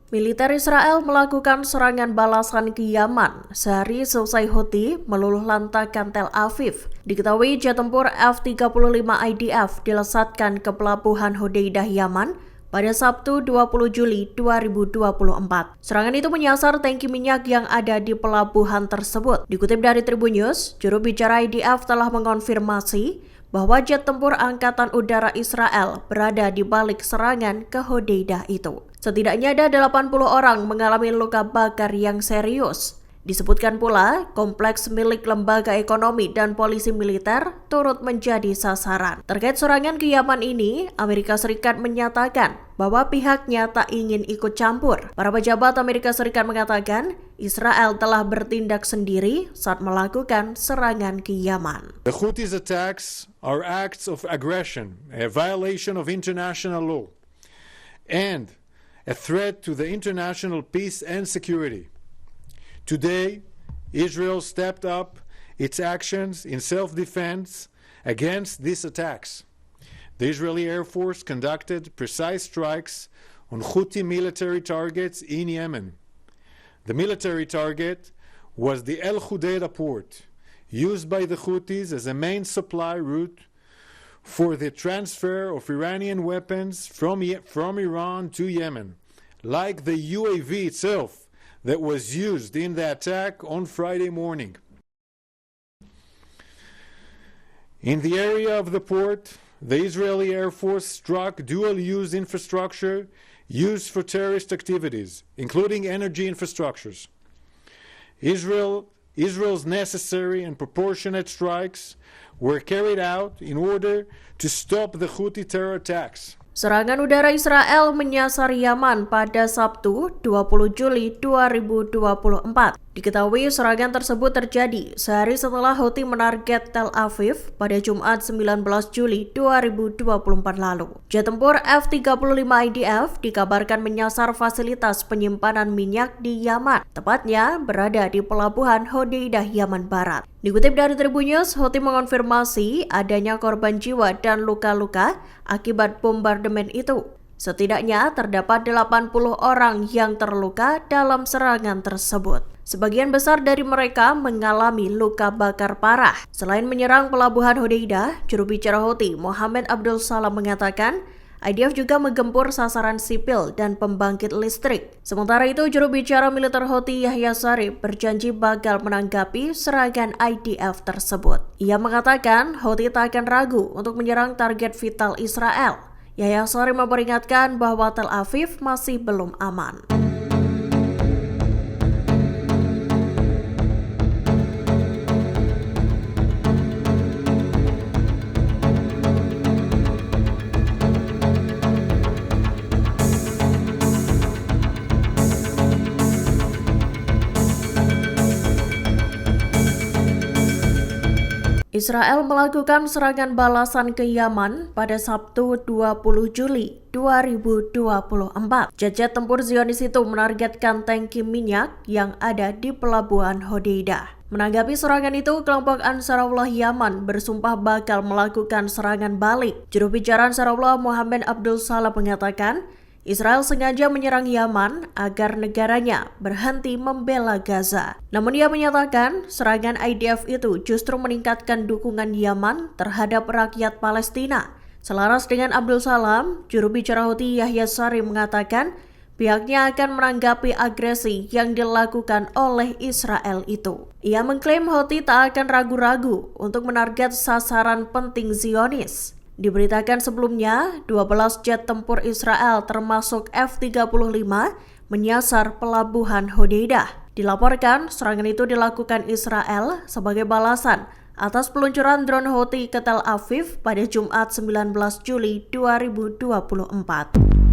Militer Israel melakukan serangan balasan ke Yaman sehari selesai Houthi meluluh lantakkan Tel Aviv. Diketahui jet tempur F-35 IDF dilesatkan ke pelabuhan Hodeidah, Yaman pada Sabtu 20 Juli 2024. Serangan itu menyasar tangki minyak yang ada di pelabuhan tersebut. Dikutip dari Tribun News, juru bicara IDF telah mengonfirmasi bahwa jet tempur Angkatan Udara Israel berada di balik serangan ke Hodeidah itu. Setidaknya ada 80 orang mengalami luka bakar yang serius. Disebutkan pula, kompleks milik lembaga ekonomi dan polisi militer turut menjadi sasaran. Terkait serangan ke Yaman ini, Amerika Serikat menyatakan bahwa pihaknya tak ingin ikut campur. Para pejabat Amerika Serikat mengatakan Israel telah bertindak sendiri saat melakukan serangan ke Yaman. The Houthis' attacks are acts of aggression, a violation of international law, and a threat to the international peace and security. Today, Israel stepped up its actions in self-defense against these attacks. The Israeli Air Force conducted precise strikes on Houthi military targets in Yemen. The military target was the El Khudeida port, used by the Houthis as a main supply route for the transfer of Iranian weapons from Iran to Yemen, like the UAV itself that was used in the attack on Friday morning. In the area of the port, the Israeli Air Force struck dual-use infrastructure used for terrorist activities, including energy infrastructures. Israel's necessary and proportionate strikes were carried out in order to stop the Houthi terror attacks. Serangan udara Israel menyasar Yaman pada Sabtu 20 Juli 2024. Diketahui serangan tersebut terjadi sehari setelah Houthi menarget Tel Aviv pada Jumat 19 Juli 2024 lalu. Jet tempur F-35 IDF dikabarkan menyasar fasilitas penyimpanan minyak di Yaman, tepatnya berada di pelabuhan Hodeidah, Yaman Barat. Dikutip dari Tribun News, Houthi mengonfirmasi adanya korban jiwa dan luka-luka akibat bombardemen itu. Setidaknya terdapat 80 orang yang terluka dalam serangan tersebut. Sebagian besar dari mereka mengalami luka bakar parah. Selain menyerang pelabuhan Hodeidah, juru bicara Houthi Mohammed Abdul Salam mengatakan IDF juga menggempur sasaran sipil dan pembangkit listrik. Sementara itu, juru bicara militer Houthi Yahya Saree berjanji bakal menanggapi serangan IDF tersebut. Ia mengatakan Houthi tak akan ragu untuk menyerang target vital Israel. Yahya Saree memperingatkan bahwa Tel Aviv masih belum aman. Israel melakukan serangan balasan ke Yaman pada Sabtu 20 Juli 2024. Jet-jet tempur Zionis itu menargetkan tangki minyak yang ada di pelabuhan Hodeidah. Menanggapi serangan itu, kelompok Ansarullah Yaman bersumpah bakal melakukan serangan balik. Juru bicara Ansarullah Mohammed Abdul Salam mengatakan, Israel sengaja menyerang Yaman agar negaranya berhenti membela Gaza. Namun ia menyatakan serangan IDF itu justru meningkatkan dukungan Yaman terhadap rakyat Palestina. Selaras dengan Abdul Salam, juru bicara Houthi Yahya Saree mengatakan pihaknya akan menanggapi agresi yang dilakukan oleh Israel itu. Ia mengklaim Houthi tak akan ragu-ragu untuk menarget sasaran penting Zionis. Diberitakan sebelumnya, 12 jet tempur Israel termasuk F-35 menyasar pelabuhan Hodeidah. Dilaporkan, serangan itu dilakukan Israel sebagai balasan atas peluncuran drone Houthi ke Tel Aviv pada Jumat 19 Juli 2024.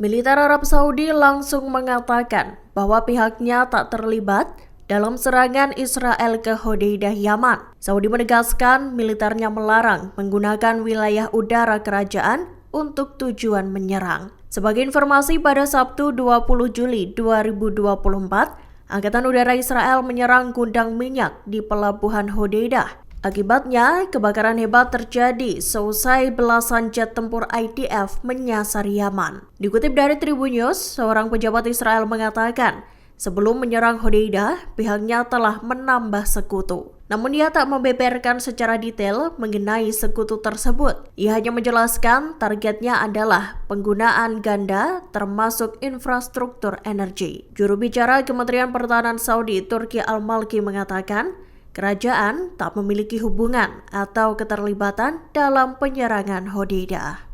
Militer Arab Saudi langsung mengatakan bahwa pihaknya tak terlibat dalam serangan Israel ke Hodeidah, Yaman. Saudi menegaskan militernya melarang menggunakan wilayah udara kerajaan untuk tujuan menyerang. Sebagai informasi, pada Sabtu 20 Juli 2024, Angkatan Udara Israel menyerang gudang minyak di pelabuhan Hodeidah. Akibatnya, kebakaran hebat terjadi seusai belasan jet tempur IDF menyasar Yaman. Dikutip dari Tribun News, seorang pejabat Israel mengatakan, sebelum menyerang Hodeidah, pihaknya telah menambah sekutu. Namun ia tak membeberkan secara detail mengenai sekutu tersebut. Ia hanya menjelaskan targetnya adalah penggunaan ganda termasuk infrastruktur energi. Juru bicara Kementerian Pertahanan Saudi, Turki Al-Malki mengatakan, kerajaan tak memiliki hubungan atau keterlibatan dalam penyerangan Hodeidah.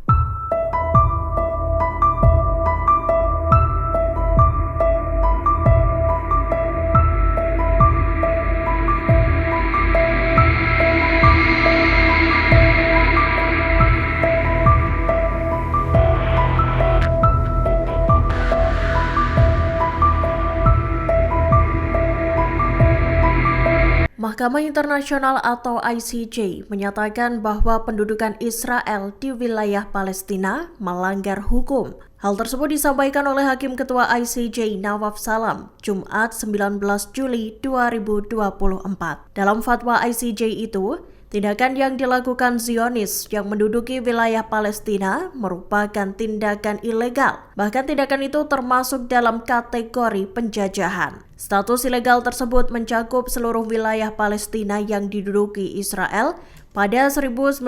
Mahkamah Internasional atau ICJ menyatakan bahwa pendudukan Israel di wilayah Palestina melanggar hukum. Hal tersebut disampaikan oleh Hakim Ketua ICJ Nawaf Salam, Jumat 19 Juli 2024. Dalam fatwa ICJ itu, tindakan yang dilakukan Zionis yang menduduki wilayah Palestina merupakan tindakan ilegal. Bahkan tindakan itu termasuk dalam kategori penjajahan. Status ilegal tersebut mencakup seluruh wilayah Palestina yang diduduki Israel pada 1967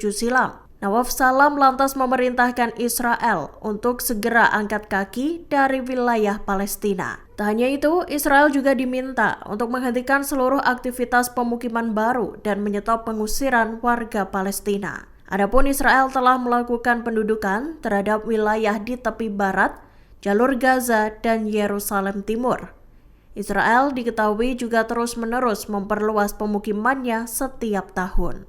silam. Nawaf Salam lantas memerintahkan Israel untuk segera angkat kaki dari wilayah Palestina. Tak hanya itu, Israel juga diminta untuk menghentikan seluruh aktivitas pemukiman baru dan menyetop pengusiran warga Palestina. Adapun Israel telah melakukan pendudukan terhadap wilayah di tepi barat, jalur Gaza, dan Yerusalem Timur. Israel diketahui juga terus-menerus memperluas pemukimannya setiap tahun.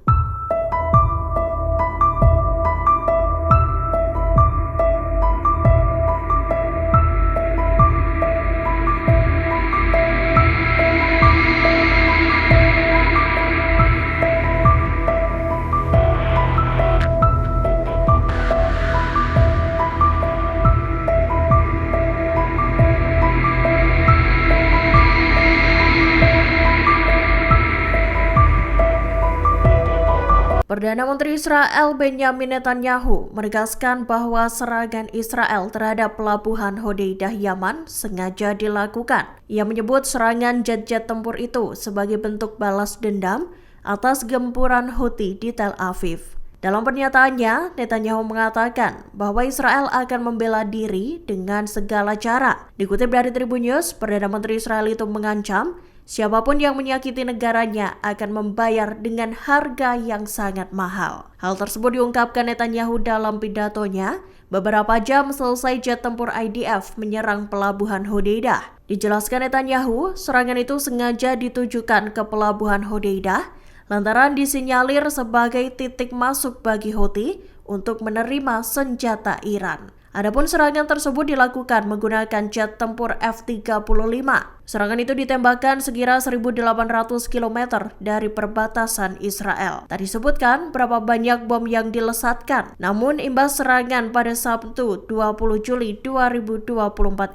Perdana Menteri Israel Benjamin Netanyahu menegaskan bahwa serangan Israel terhadap pelabuhan Hodeidah, Yaman sengaja dilakukan. Ia menyebut serangan jet-jet tempur itu sebagai bentuk balas dendam atas gempuran Houthi di Tel Aviv. Dalam pernyataannya, Netanyahu mengatakan bahwa Israel akan membela diri dengan segala cara. Dikutip dari Tribun News, Perdana Menteri Israel itu mengancam siapapun yang menyakiti negaranya akan membayar dengan harga yang sangat mahal. Hal tersebut diungkapkan Netanyahu dalam pidatonya beberapa jam selesai jet tempur IDF menyerang pelabuhan Hodeidah. Dijelaskan Netanyahu, serangan itu sengaja ditujukan ke pelabuhan Hodeidah lantaran disinyalir sebagai titik masuk bagi Houthi untuk menerima senjata Iran. Adapun serangan tersebut dilakukan menggunakan jet tempur F-35. Serangan itu ditembakkan sekira 1.800 km dari perbatasan Israel. Tak disebutkan berapa banyak bom yang dilesatkan. Namun imbas serangan pada Sabtu 20 Juli 2024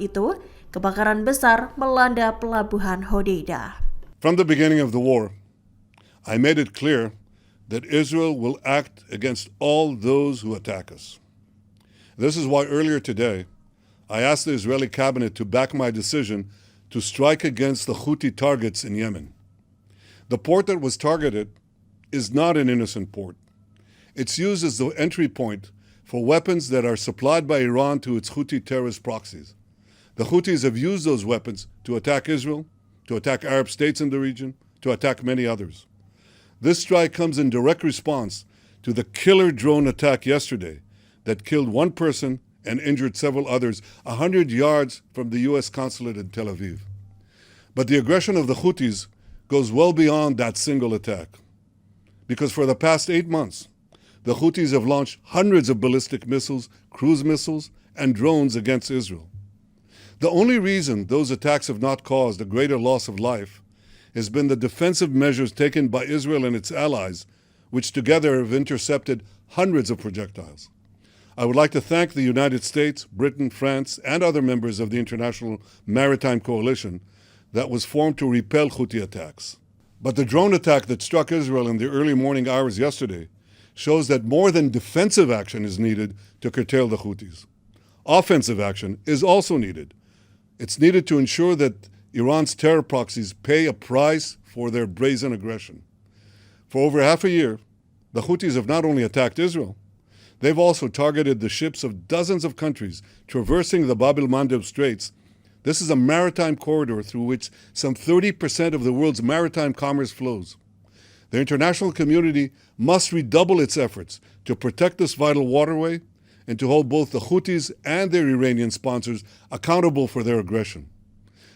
itu, kebakaran besar melanda pelabuhan Hodeidah. From the beginning of the war, I made it clear that Israel will act against all those who attack us. This is why earlier today, I asked the Israeli cabinet to back my decision to strike against the Houthi targets in Yemen. The port that was targeted is not an innocent port. It's used as the entry point for weapons that are supplied by Iran to its Houthi terrorist proxies. The Houthis have used those weapons to attack Israel, to attack Arab states in the region, to attack many others. This strike comes in direct response to the killer drone attack yesterday that killed one person and injured several others 100 yards from the U.S. consulate in Tel Aviv. But the aggression of the Houthis goes well beyond that single attack. Because for the past 8 months, the Houthis have launched hundreds of ballistic missiles, cruise missiles, and drones against Israel. The only reason those attacks have not caused a greater loss of life has been the defensive measures taken by Israel and its allies, which together have intercepted hundreds of projectiles. I would like to thank the United States, Britain, France, and other members of the International Maritime Coalition that was formed to repel Houthi attacks. But the drone attack that struck Israel in the early morning hours yesterday shows that more than defensive action is needed to curtail the Houthis. Offensive action is also needed. It's needed to ensure that Iran's terror proxies pay a price for their brazen aggression. For over half a year, the Houthis have not only attacked Israel, they've also targeted the ships of dozens of countries traversing the Bab el-Mandeb Straits. This is a maritime corridor through which some 30% of the world's maritime commerce flows. The international community must redouble its efforts to protect this vital waterway and to hold both the Houthis and their Iranian sponsors accountable for their aggression.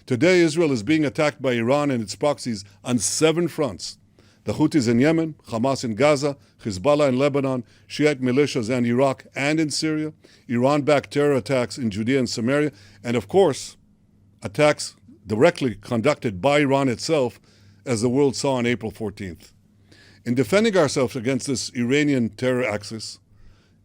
Today, Israel is being attacked by Iran and its proxies on 7 fronts: the Houthis in Yemen, Hamas in Gaza, Hezbollah in Lebanon, Shiite militias in Iraq and in Syria, Iran-backed terror attacks in Judea and Samaria, and of course, attacks directly conducted by Iran itself, as the world saw on April 14th. In defending ourselves against this Iranian terror axis,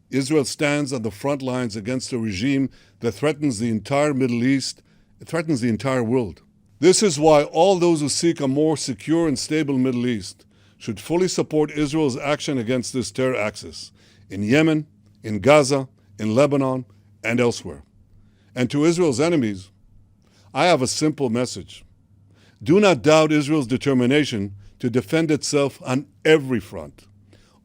Israel stands on the front lines against a regime that threatens the entire Middle East. It threatens the entire world. This is why all those who seek a more secure and stable Middle East should fully support Israel's action against this terror axis in Yemen, in Gaza, in Lebanon, and elsewhere. And to Israel's enemies, I have a simple message. Do not doubt Israel's determination to defend itself on every front.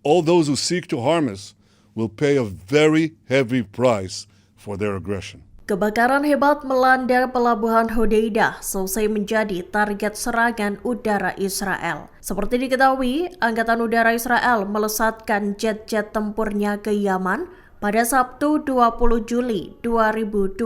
All those who seek to harm us will pay a very heavy price for their aggression. Kebakaran hebat melanda pelabuhan Hodeidah selesai menjadi target serangan udara Israel. Seperti diketahui, Angkatan Udara Israel melesatkan jet-jet tempurnya ke Yaman pada Sabtu 20 Juli 2024.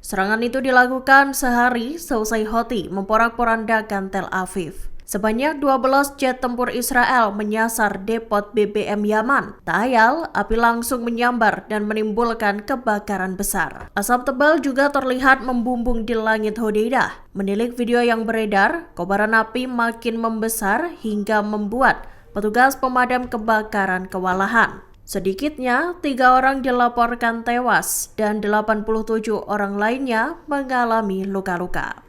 Serangan itu dilakukan sehari selesai Houthi memporak-porandakan Tel Aviv. Sebanyak 12 jet tempur Israel menyasar depot BBM Yaman. Tak ayal, api langsung menyambar dan menimbulkan kebakaran besar. Asap tebal juga terlihat membumbung di langit Hodeidah. Menilik video yang beredar, kobaran api makin membesar hingga membuat petugas pemadam kebakaran kewalahan. Sedikitnya 3 orang dilaporkan tewas dan 87 orang lainnya mengalami luka-luka.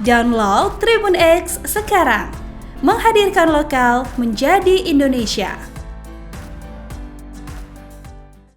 Download Tribun X sekarang, menghadirkan lokal menjadi Indonesia.